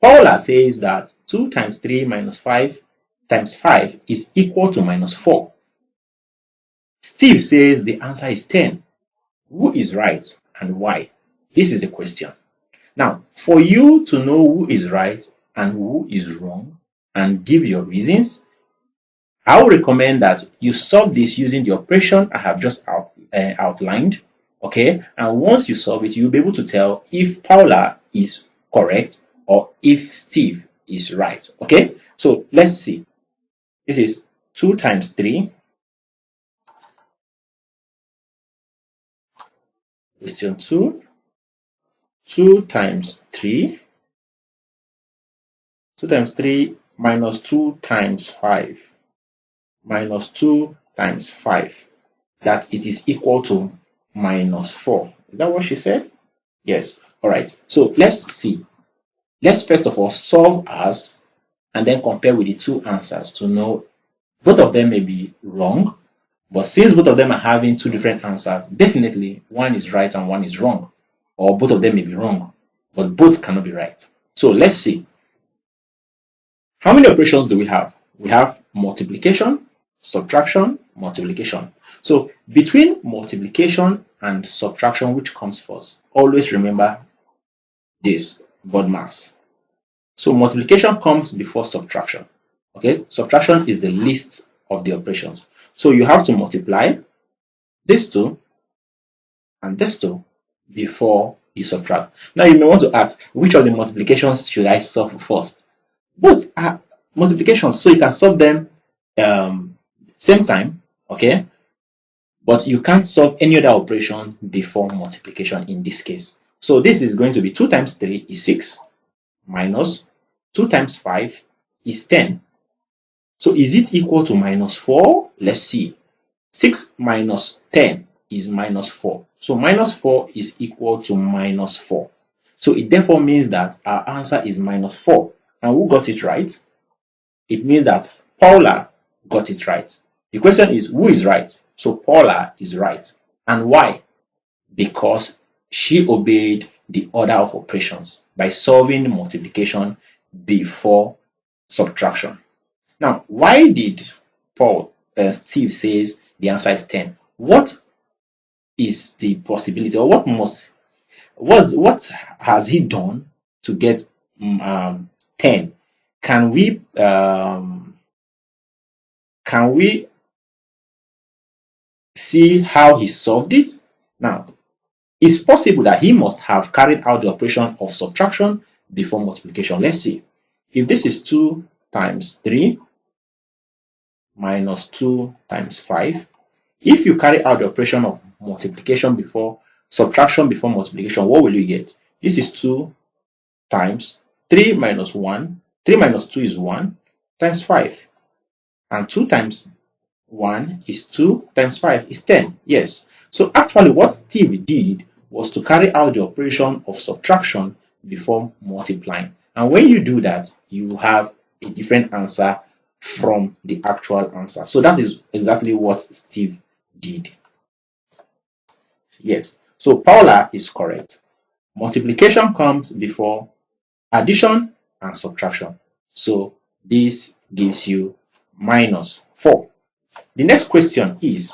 Paula says that 2 times 3 minus 5 times 5 is equal to minus 4. Steve says the answer is 10. Who is right and why? This is the question. Now, for you to know who is right and who is wrong and give your reasons, I would recommend that you solve this using the operation I have just outlined. Okay, and once you solve it, you'll be able to tell if Paula is correct or if Steve is right. Okay, so let's see. This is 2 times 3. Question 2. 2 times 3. 2 times 3 minus 2 times 5 minus 2 times 5. That it is equal to minus 4. Is that what she said? Yes. All right. So let's see. Let's first of all solve as and then compare with the two answers to know both of them may be wrong. But since both of them are having two different answers, definitely one is right and one is wrong. Or both of them may be wrong, but both cannot be right. So let's see. How many operations do we have? We have multiplication, subtraction, multiplication. So between multiplication and subtraction, which comes first? Always remember this, BODMAS. So multiplication comes before subtraction. Okay, subtraction is the least of the operations. So you have to multiply these two and these two before you subtract. Now you may want to ask, which of the multiplications should I solve first? Both are multiplications, so you can solve them same time, okay? But you can't solve any other operation before multiplication in this case. So this is going to be 2 times 3 is 6 minus 2 times 5 is 10. So is it equal to minus 4? Let's see. 6 minus 10 is minus 4. So minus 4 is equal to minus 4. So it therefore means that our answer is minus 4. And who got it right? It means that Paula got it right. The question is, who is right? So Paula is right. And why? Because she obeyed the order of operations by solving multiplication before subtraction. Now, why did Steve says the answer is 10? What is the possibility, or what has he done to get 10? Can we see how he solved it? Now, it's possible that he must have carried out the operation of subtraction before multiplication. Let's see. If this is 2 times 3 minus 2 times 5, if you carry out the operation of multiplication before subtraction before multiplication, what will you get? This is 2 times 3 minus 1. 3 minus 2 is 1 times 5. And 2 times 1 is 2 times 5 is 10. Yes. So actually what Steve did was to carry out the operation of subtraction before multiplying. And when you do that, you have a different answer from the actual answer. So that is exactly what Steve did. Yes. So Paula is correct. Multiplication comes before addition and subtraction. So this gives you minus 4. The next question is,